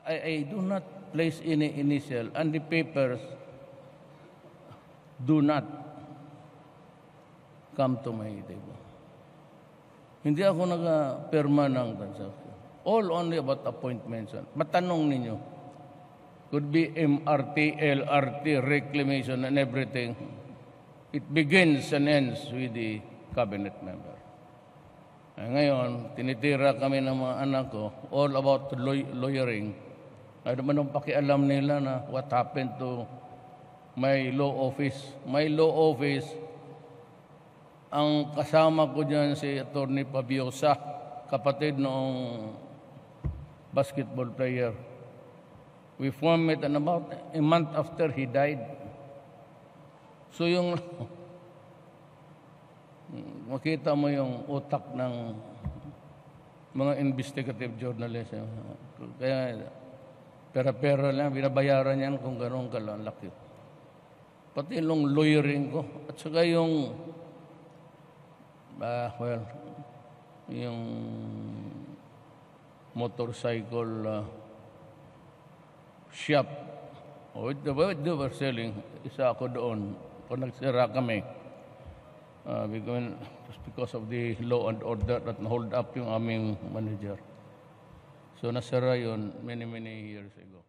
I do not place any initial, and the papers do not come to my table. Hindi ako nag-perma ng transaction. All only about appointments. Matanong ninyo. Could be MRT, LRT, reclamation, and everything. It begins and ends with the cabinet member. Ngayon, tinitira kami ng mga anak ko all about lawyering. Ano man ang pakialam nila na what happened to my law office. My law office, ang kasama ko dyan si Attorney Pabiosa, kapatid noong basketball player. We formed it and about a month after he died. So yung makita mo yung utak ng mga investigative journalists. Kaya pera-pera lang, binabayaran yan kung gano'ng kalalaki. Pati yung lawyering ko. At saka yung, yung motorcycle shop. They were selling. Isa ako doon. Kung nagsira kami. Because of the law and order that hold up yung aming manager. So nasara yun many years ago.